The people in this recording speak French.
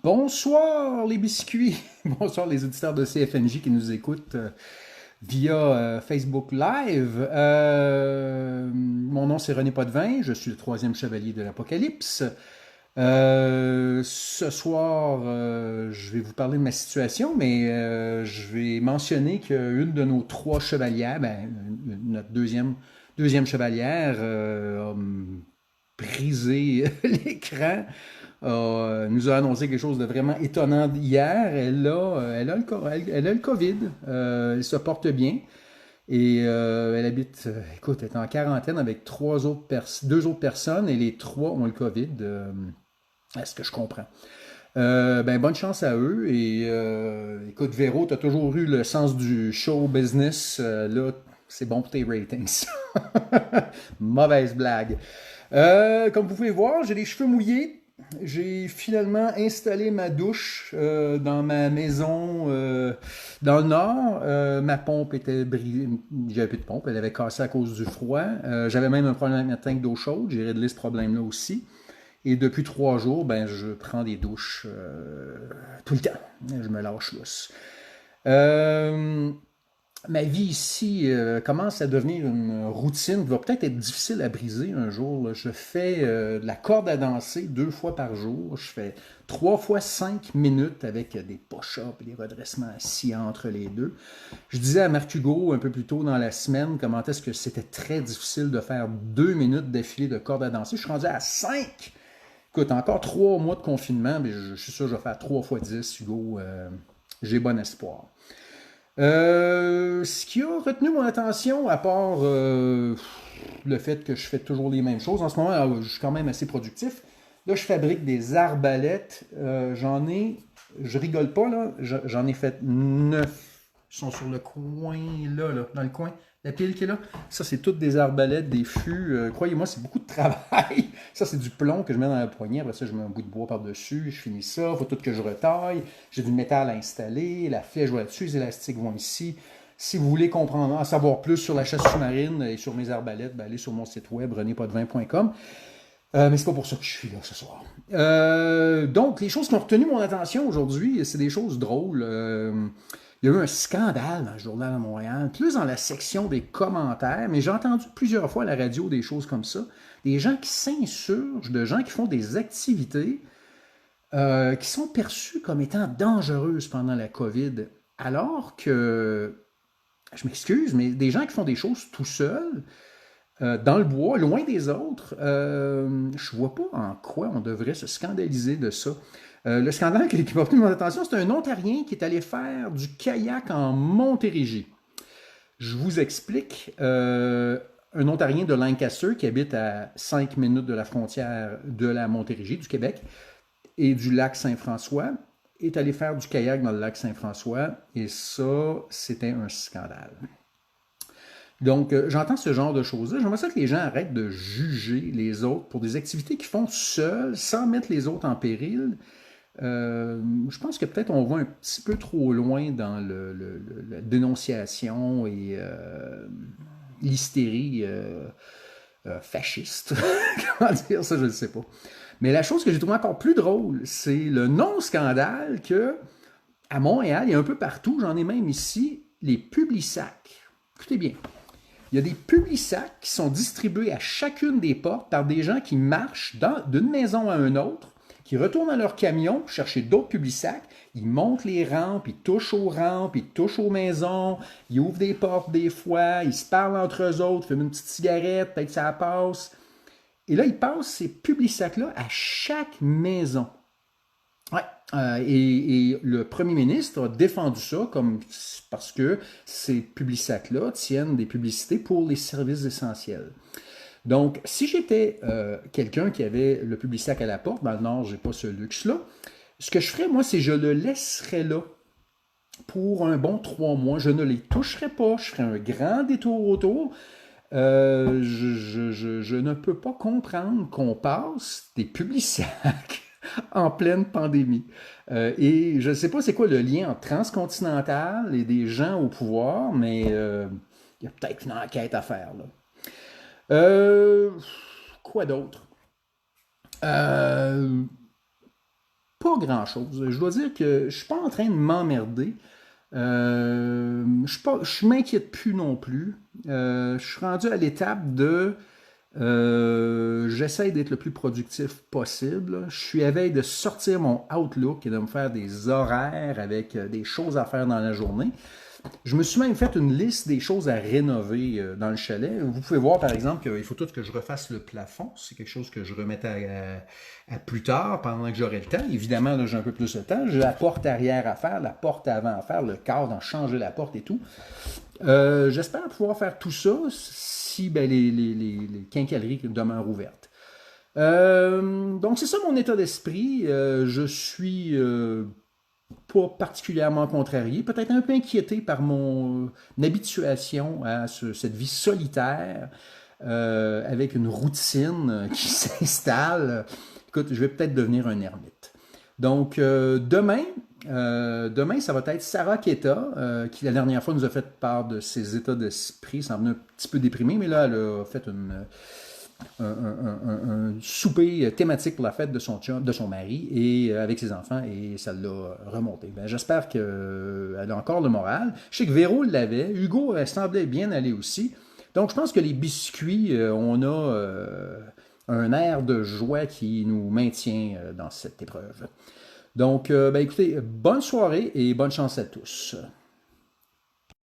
Bonsoir les biscuits, bonsoir les auditeurs de CFNJ qui nous écoutent via Facebook Live. Mon nom c'est René Potvin, je suis le troisième chevalier de l'Apocalypse. Ce soir, je vais vous parler de ma situation, mais je vais mentionner qu'une de nos trois chevalières, notre deuxième chevalière, a brisé l'écran, nous a annoncé quelque chose de vraiment étonnant hier. Elle a le COVID. Elle se porte bien. Et elle habite, écoute, elle est en quarantaine avec deux autres personnes et les trois ont le COVID, à ce que je comprends. Bonne chance à eux. Et écoute, Véro, tu as toujours eu le sens du show business. Là, c'est bon pour tes ratings. Mauvaise blague. Comme vous pouvez voir, j'ai les cheveux mouillés. J'ai finalement installé ma douche dans ma maison dans le nord. Ma pompe était brisée. J'avais plus de pompe. Elle avait cassé à cause du froid. J'avais même un problème avec ma tank d'eau chaude. J'ai réglé ce problème-là aussi. Et depuis 3 jours, je prends des douches tout le temps. Je me lâche lousse. Euh, Ma vie ici commence à devenir une routine qui va peut-être être difficile à briser un jour. Là. Je fais de la corde à danser 2 fois par jour. Je fais 3 fois 5 minutes avec des push-ups et des redressements assis entre les deux. Je disais à Marc Hugo un peu plus tôt dans la semaine comment est-ce que c'était très difficile de faire 2 minutes d'affilée de corde à danser. Je suis rendu à 5. Écoute, encore 3 mois de confinement, mais je suis sûr que je vais faire 3 fois 10, Hugo. J'ai bon espoir. Ce qui a retenu mon attention, à part le fait que je fais toujours les mêmes choses, en ce moment, je suis quand même assez productif. Là, je fabrique des arbalètes. Je rigole pas, là, j'en ai fait 9. Ils sont sur le coin, là, dans le coin. La pile qui est là, ça, c'est toutes des arbalètes, des fûts. Croyez-moi, c'est beaucoup de travail. Ça, c'est du plomb que je mets dans la poignée. Après ça, je mets un bout de bois par-dessus. Je finis ça. Il faut tout que je retaille. J'ai du métal à installer. La flèche va là-dessus. Les élastiques vont ici. Si vous voulez comprendre, en savoir plus sur la chasse sous-marine et sur mes arbalètes, allez sur mon site web renépotvin.com. Mais c'est pas pour ça que je suis là ce soir. Donc, les choses qui ont retenu mon attention aujourd'hui, c'est des choses drôles. Il y a eu un scandale dans le journal de Montréal, plus dans la section des commentaires, mais j'ai entendu plusieurs fois à la radio des choses comme ça. Des gens qui s'insurgent, de gens qui font des activités qui sont perçues comme étant dangereuses pendant la COVID, alors que, je m'excuse, mais des gens qui font des choses tout seuls, dans le bois, loin des autres, je vois pas en quoi on devrait se scandaliser de ça. Le scandale qui m'a retenu mon attention, c'est un Ontarien qui est allé faire du kayak en Montérégie. Je vous explique. Un Ontarien de Lancaster qui habite à 5 minutes de la frontière de la Montérégie, du Québec, et du lac Saint-François, est allé faire du kayak dans le lac Saint-François, et ça, c'était un scandale. Donc, j'entends ce genre de choses-là. J'aimerais ça que les gens arrêtent de juger les autres pour des activités qu'ils font seuls, sans mettre les autres en péril. Je pense que peut-être on va un petit peu trop loin dans la dénonciation et l'hystérie fasciste. Comment dire ça, je ne sais pas. Mais la chose que j'ai trouvé encore plus drôle, c'est le non-scandale que à Montréal, il y a un peu partout, j'en ai même ici, les Publisacs. Écoutez bien, il y a des publisacs qui sont distribués à chacune des portes par des gens qui marchent d'une maison à une autre, qui retournent dans leur camion chercher d'autres publisacs, ils montent les rampes, ils touchent aux rampes, ils touchent aux maisons, ils ouvrent des portes des fois, ils se parlent entre eux autres, fument une petite cigarette, peut-être ça passe. Et là, ils passent ces publisacs-là à chaque maison. Ouais. Et le premier ministre a défendu ça parce que ces publicités-là tiennent des publicités pour les services essentiels. Donc, si j'étais quelqu'un qui avait le Publisac à la porte, dans le Nord, j'ai pas ce luxe-là, ce que je ferais, moi, c'est que je le laisserais là pour un bon 3 mois. Je ne les toucherais pas. Je ferais un grand détour autour. Je ne peux pas comprendre qu'on passe des Publisacs en pleine pandémie. Et je ne sais pas c'est quoi le lien entre transcontinental et des gens au pouvoir, mais il y a peut-être une enquête à faire là. Euh, quoi d'autre? Euh, Pas grand-chose. Je dois dire que je ne suis pas en train de m'emmerder. Je m'inquiète plus non plus. Je suis rendu à l'étape de j'essaie d'être le plus productif possible. Je suis à veille de sortir mon Outlook et de me faire des horaires avec des choses à faire dans la journée. Je me suis même fait une liste des choses à rénover dans le chalet. Vous pouvez voir, par exemple, qu'il faut tout que je refasse le plafond. C'est quelque chose que je remettais à plus tard, pendant que j'aurai le temps. Évidemment, là, j'ai un peu plus de temps. J'ai la porte arrière à faire, la porte avant à faire, le cadre, en changer la porte et tout. J'espère pouvoir faire tout ça si ben, les quincailleries demeurent ouvertes. Donc, c'est ça mon état d'esprit. Je suis pas particulièrement contrarié, peut-être un peu inquiété par mon habituation à cette vie solitaire avec une routine qui s'installe. Écoute, je vais peut-être devenir un ermite. Donc, demain, ça va être Sarah Keta, qui la dernière fois nous a fait part de ses états d'esprit. Ça en venait un petit peu déprimé, mais là, elle a fait un souper thématique pour la fête de son mari et avec ses enfants et ça l'a remonté. Ben, j'espère qu'elle a encore le moral. Je sais que Véro l'avait, Hugo semblait bien aller aussi. Donc je pense que les biscuits, on a un air de joie qui nous maintient dans cette épreuve. Donc, ben, écoutez, bonne soirée et bonne chance à tous.